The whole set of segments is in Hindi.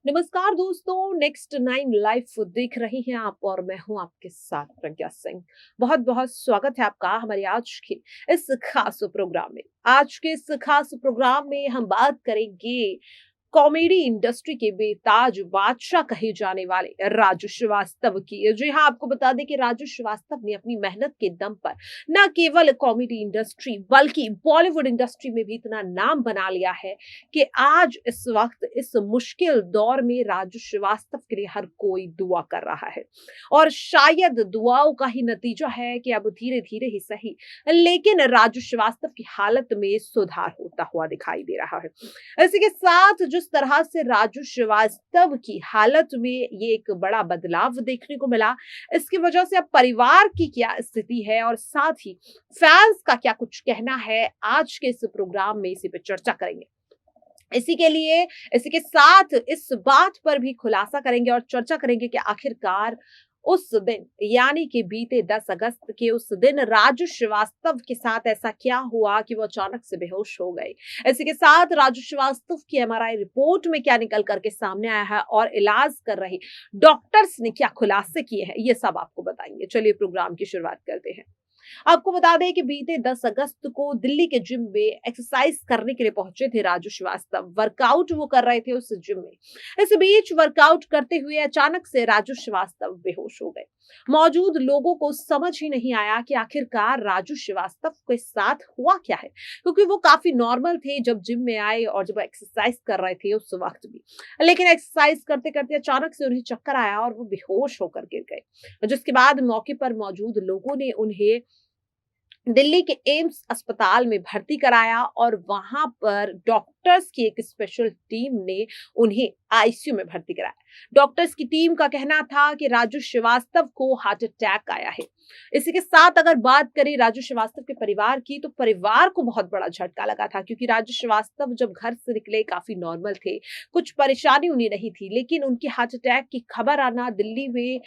नमस्कार दोस्तों, नेक्स्ट नाइन लाइफ देख रही हैं आप और मैं हूं आपके साथ प्रज्ञा सिंह। बहुत बहुत स्वागत है आपका हमारे आज के इस खास प्रोग्राम में। आज के इस खास प्रोग्राम में हम बात करेंगे कॉमेडी इंडस्ट्री के बेताज बादशाह कहे जाने वाले राजू श्रीवास्तव की। जी हाँ, आपको बता दें कि राजू श्रीवास्तव ने अपनी मेहनत के दम पर न केवल कॉमेडी इंडस्ट्री बल्कि बॉलीवुड इंडस्ट्री में भी इतना नाम बना लिया है कि आज इस वक्त इस मुश्किल दौर में राजू श्रीवास्तव के लिए हर कोई दुआ कर रहा है। और शायद दुआओं का ही नतीजा है कि अब धीरे धीरे ही सही, लेकिन राजू श्रीवास्तव की हालत में सुधार होता हुआ दिखाई दे रहा है। इसी के साथ जिस तरह से राजू श्रीवास्तव की हालत में ये एक बड़ा बदलाव देखने को मिला, इसकी वजह से अब परिवार की क्या स्थिति है और साथ ही फैंस का क्या कुछ कहना है, आज के इस प्रोग्राम में इसी पे चर्चा करेंगे। इसी के साथ इस बात पर भी खुलासा करेंगे और चर्चा करेंगे कि आखिरकार उस दिन यानी कि बीते 10 अगस्त के उस दिन राजू श्रीवास्तव के साथ ऐसा क्या हुआ कि वो अचानक से बेहोश हो गए। इसी के साथ राजू श्रीवास्तव की एमआरआई रिपोर्ट में क्या निकल करके सामने आया है और इलाज कर रहे डॉक्टर्स ने क्या खुलासे किए हैं, ये सब आपको बताएंगे। चलिए प्रोग्राम की शुरुआत करते हैं। आपको बता दें कि बीते 10 अगस्त को दिल्ली के जिम में एक्सरसाइज करने के लिए पहुंचे थे राजू श्रीवास्तव। वर्कआउट वो कर रहे थे उस जिम में। इस बीच वर्कआउट करते हुए अचानक से राजू श्रीवास्तव बेहोश हो गए। मौजूद लोगों को समझ ही नहीं आया कि आखिरकार राजू श्रीवास्तव के साथ हुआ क्या है, क्योंकि वो काफी नॉर्मल थे जब जिम में आए और जब एक्सरसाइज कर रहे थे उस वक्त भी। लेकिन एक्सरसाइज करते करते अचानक से उन्हें चक्कर आया और वो बेहोश होकर गिर गए, जिसके बाद मौके पर मौजूद लोगों ने उन्हें दिल्ली के एम्स अस्पताल में भर्ती कराया और वहां पर डॉक्टर्स की एक स्पेशल टीम ने उन्हें आईसीयू में भर्ती कराया। डॉक्टर्स की टीम का कहना था कि राजू श्रीवास्तव को हार्ट अटैक आया है। इसी के साथ अगर बात करें राजू श्रीवास्तव के परिवार की, तो परिवार को बहुत बड़ा झटका लगा था, क्योंकि राजू श्रीवास्तव जब घर से निकले काफी नॉर्मल थे, कुछ परेशानी उन्हें नहीं थी, लेकिन उनके हार्ट अटैक की खबर आना, दिल्ली में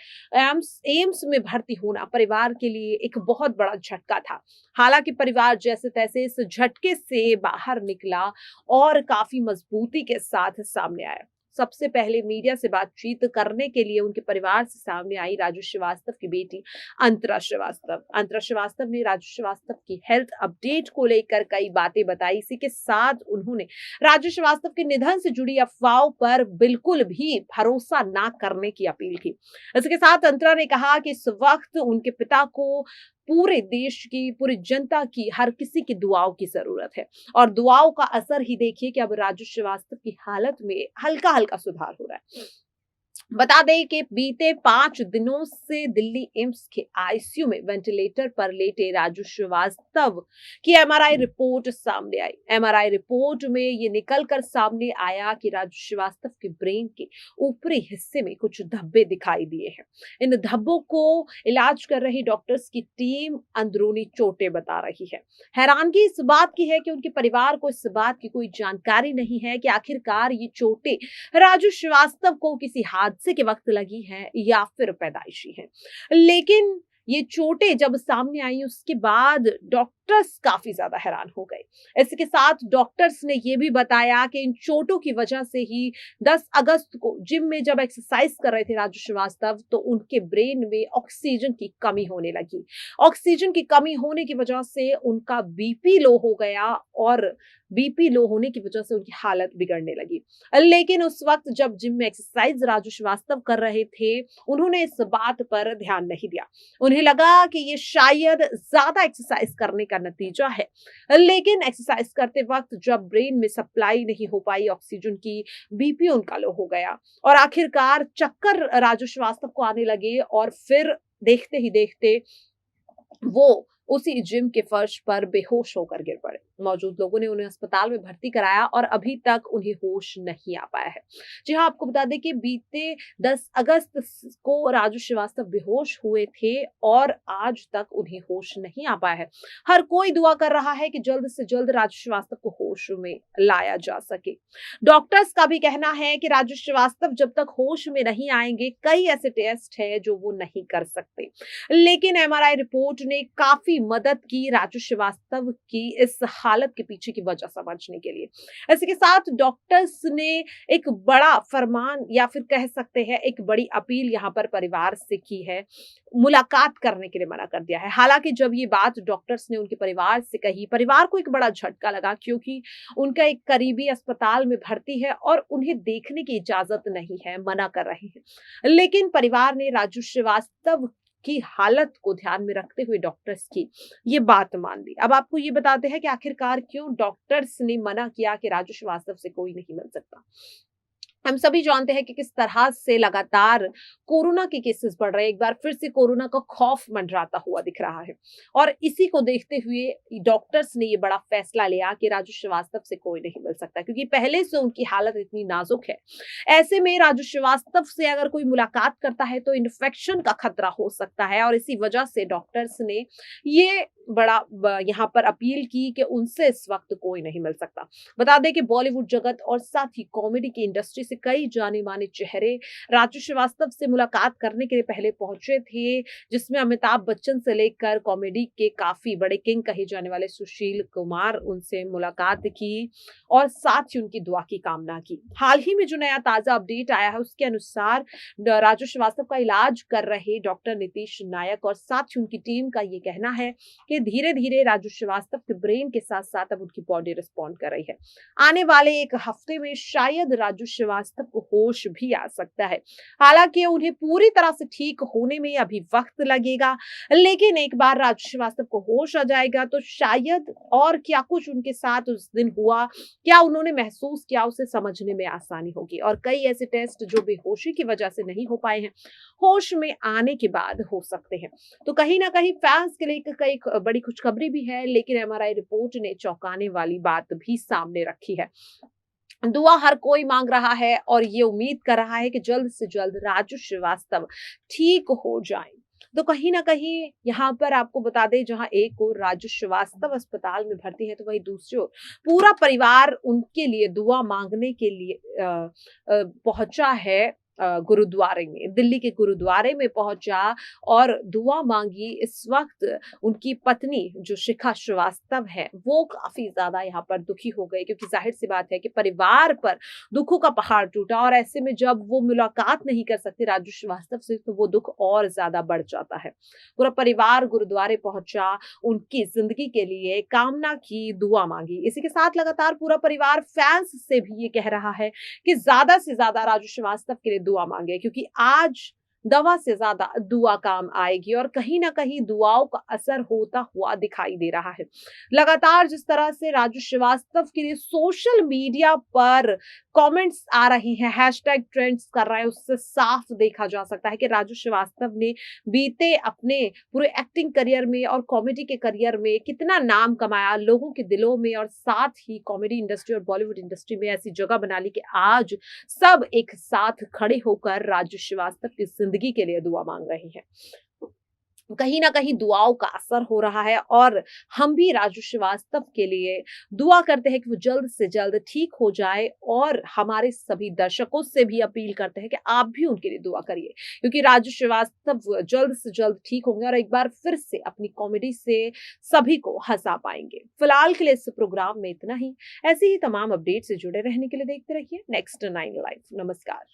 एम्स में भर्ती होना परिवार के लिए एक बहुत बड़ा झटका था। हालांकि परिवार जैसे तैसे इस झटके से बाहर निकला और काफी मजबूती के साथ सामने आया। सबसे पहले मीडिया से बातचीत करने के लिए उनके परिवार से सामने आई राजू श्रीवास्तव की बेटी अंतरा श्रीवास्तव। अंतरा श्रीवास्तव ने राजू श्रीवास्तव की हेल्थ अपडेट को लेकर कई बातें बताई। इसी के साथ उन्होंने राजू श्रीवास्तव के निधन से जुड़ी अफवाहों पर बिल्कुल भी भरोसा ना करने की अपील की। इसके साथ अंतरा ने कहा कि इस वक्त उनके पिता को पूरे देश की, पूरी जनता की, हर किसी की दुआओं की जरूरत है और दुआओं का असर ही देखिए कि अब राजू श्रीवास्तव की हालत में हल्का हल्का सुधार हो रहा है। बता दें कि बीते 5 दिनों से दिल्ली एम्स के आईसीयू में वेंटिलेटर पर लेटे राजू श्रीवास्तव की एमआरआई रिपोर्ट सामने आई। एमआरआई रिपोर्ट में ये निकलकर सामने आया कि राजू श्रीवास्तव के ब्रेन के ऊपरी हिस्से में कुछ धब्बे दिखाई दिए हैं। इन धब्बों को इलाज कर रही डॉक्टर्स की टीम अंदरूनी चोटें बता रही है। हैरानगी इस बात की है कि उनके परिवार को इस बात की कोई जानकारी नहीं है कि आखिरकार ये चोटें राजू श्रीवास्तव को किसी हादसे के वक्त लगी हैं या फिर पैदाइशी हैं। लेकिन ये चोटें जब सामने आई उसके बाद डॉक्टर्स काफी ज्यादा हैरान हो गए। इसके साथ डॉक्टर्स ने ये भी बताया कि इन चोटों की वजह से ही 10 अगस्त को जिम में जब एक्सरसाइज कर रहे थे राजू श्रीवास्तव, तो उनके ब्रेन में ऑक्सीजन की कमी होने लगी। ऑक्सीजन की कमी होने की वजह से उनका बीपी लो हो गया और बीपी लो होने की वजह से उनकी हालत बिगड़ने लगी। लेकिन उस वक्त जब जिम में एक्सरसाइज राजू श्रीवास्तव कर रहे थे, उन्होंने इस बात पर ध्यान नहीं दिया। उन्हें लगा कि ये शायद ज्यादा एक्सरसाइज करने का नतीजा है, लेकिन एक्सरसाइज करते वक्त जब ब्रेन में सप्लाई नहीं हो पाई ऑक्सीजन की, बीपी उनका लो हो गया और आखिरकार चक्कर राजू श्रीवास्तव को आने लगे और फिर देखते ही देखते वो उसी जिम के फर्श पर बेहोश होकर गिर पड़े। मौजूद लोगों ने उन्हें अस्पताल में भर्ती कराया और अभी तक उन्हें होश नहीं आ पाया है। जी हाँ, आपको बता दें कि बीते 10 अगस्त को राजू श्रीवास्तव बेहोश हुए थे और आज तक उन्हें होश नहीं आ पाया है। हर कोई दुआ कर रहा है कि जल्द से जल्द राजू श्रीवास्तव को होश में लाया जा सके। डॉक्टर्स का भी कहना है कि राजू श्रीवास्तव जब तक होश में नहीं आएंगे, कई ऐसे टेस्ट है जो वो नहीं कर सकते। लेकिन एमआरआई रिपोर्ट ने काफी मदद की राजू श्रीवास्तव की इस हालत के पीछे की वजह समझने के लिए। इसी के साथ डॉक्टर्स ने एक बड़ा फरमान या फिर कह सकते हैं एक बड़ी अपील यहाँ पर परिवार से की है, मुलाकात करने के लिए मना कर दिया है। हालांकि जब ये बात डॉक्टर्स ने उनके परिवार से कही, परिवार को एक बड़ा झटका लगा, क्योंकि उनका एक करीबी अस्पताल में भर्ती है और उन्हें देखने की इजाजत नहीं है, मना कर रहे हैं। लेकिन परिवार ने राजू श्रीवास्तव की हालत को ध्यान में रखते हुए डॉक्टर्स की ये बात मान ली। अब आपको ये बताते हैं कि आखिरकार क्यों डॉक्टर्स ने मना किया कि राजू श्रीवास्तव से कोई नहीं मिल सकता। हम सभी जानते हैं कि किस तरह से लगातार कोरोना के केसेस बढ़ रहे हैं। एक बार फिर से कोरोना का खौफ मंडराता हुआ दिख रहा है और इसी को देखते हुए डॉक्टर्स ने ये बड़ा फैसला लिया कि राजू श्रीवास्तव से कोई नहीं मिल सकता, क्योंकि पहले से उनकी हालत इतनी नाजुक है। ऐसे में राजू श्रीवास्तव से अगर कोई मुलाकात करता है तो इन्फेक्शन का खतरा हो सकता है और इसी वजह से डॉक्टर्स ने ये यहाँ पर अपील की कि उनसे इस वक्त कोई नहीं मिल सकता। बता दें कि बॉलीवुड जगत और साथ ही कॉमेडी की इंडस्ट्री से कई जाने माने चेहरे राजू श्रीवास्तव से मुलाकात करने के लिए पहले पहुंचे थे, जिसमें अमिताभ बच्चन से लेकर कॉमेडी के काफी बड़े किंग कहे जाने वाले सुशील कुमार उनसे मुलाकात की और साथ ही उनकी दुआ की कामना की। हाल ही में जो नया ताजा अपडेट आया है उसके अनुसार राजू श्रीवास्तव का इलाज कर रहे डॉक्टर नीतीश नायक और साथ ही उनकी टीम का ये कहना है कि धीरे धीरे राजू श्रीवास्तव के ब्रेन के साथ साथ अब उनकी बॉडी रिस्पॉन्ड कर रही है। आने वाले एक हफ्ते में शायद राजू श्रीवास्तव को होश भी आ सकता है। हालांकि उन्हें पूरी तरह से ठीक होने में अभी वक्त लगेगा, लेकिन एक बार राजू श्रीवास्तव को होश आ जाएगा तो शायद और क्या कुछ उनके साथ उस दिन हुआ, क्या उन्होंने महसूस किया, उसे समझने में आसानी होगी। और कई ऐसे टेस्ट जो बेहोशी की वजह से नहीं हो पाए हैं, होश में आने के बाद हो सकते हैं। तो कहीं ना कहीं फैंस के लिए कई बड़ी खुशखबरी भी है, लेकिन एमआरआई रिपोर्ट ने चौंकाने वाली बात भी सामने रखी है। दुआ हर कोई मांग रहा है और ये उम्मीद कर रहा है कि जल्द से जल्द राजू श्रीवास्तव ठीक हो जाएं। तो कहीं ना कहीं यहाँ पर आपको बता दें, जहां एक ओर राजू श्रीवास्तव अस्पताल में भर्ती है तो वहीं दूसरी ओर पूरा परिवार उनके लिए दुआ मांगने के लिए पहुंचा है। गुरुद्वारे में, दिल्ली के गुरुद्वारे में पहुंचा और दुआ मांगी। इस वक्त उनकी पत्नी जो शिखा श्रीवास्तव है वो काफी ज्यादा यहाँ पर दुखी हो गई, क्योंकि जाहिर सी बात है कि परिवार पर दुखों का पहाड़ टूटा और ऐसे में जब वो मुलाकात नहीं कर सकते राजू श्रीवास्तव से तो वो दुख और ज्यादा बढ़ जाता है। पूरा परिवार गुरुद्वारे पहुंचा, उनकी जिंदगी के लिए कामना की, दुआ मांगी। इसी के साथ लगातार पूरा परिवार फैंस से भी ये कह रहा है कि ज्यादा से ज्यादा राजू श्रीवास्तव के लिए दुआ मांगे, क्योंकि आज दवा से ज्यादा दुआ काम आएगी और कहीं ना कहीं दुआओं का असर होता हुआ दिखाई दे रहा है। लगातार जिस तरह से राजू श्रीवास्तव के लिए सोशल मीडिया पर कमेंट्स आ रही हैं, हैशटैग ट्रेंड्स कर रहा है, उससे साफ देखा जा सकता है कि राजू श्रीवास्तव ने बीते अपने पूरे एक्टिंग करियर में और कॉमेडी के करियर में कितना नाम कमाया लोगों के दिलों में, और साथ ही कॉमेडी इंडस्ट्री और बॉलीवुड इंडस्ट्री में ऐसी जगह बना ली कि आज सब एक साथ खड़े होकर राजू श्रीवास्तव की जिंदगी के लिए दुआ मांग रहे हैं। कहीं ना कहीं दुआओं का असर हो रहा है और हम भी राजू श्रीवास्तव के लिए दुआ करते हैं कि वो जल्द से जल्द ठीक हो जाए और हमारे सभी दर्शकों से भी अपील करते हैं कि आप भी उनके लिए दुआ करिए, क्योंकि राजू श्रीवास्तव जल्द से जल्द ठीक होंगे और एक बार फिर से अपनी कॉमेडी से सभी को हंसा पाएंगे। फिलहाल के लिए इस प्रोग्राम में इतना ही। ऐसे ही तमाम अपडेट से जुड़े रहने के लिए देखते रहिए Next 9 Live। नमस्कार।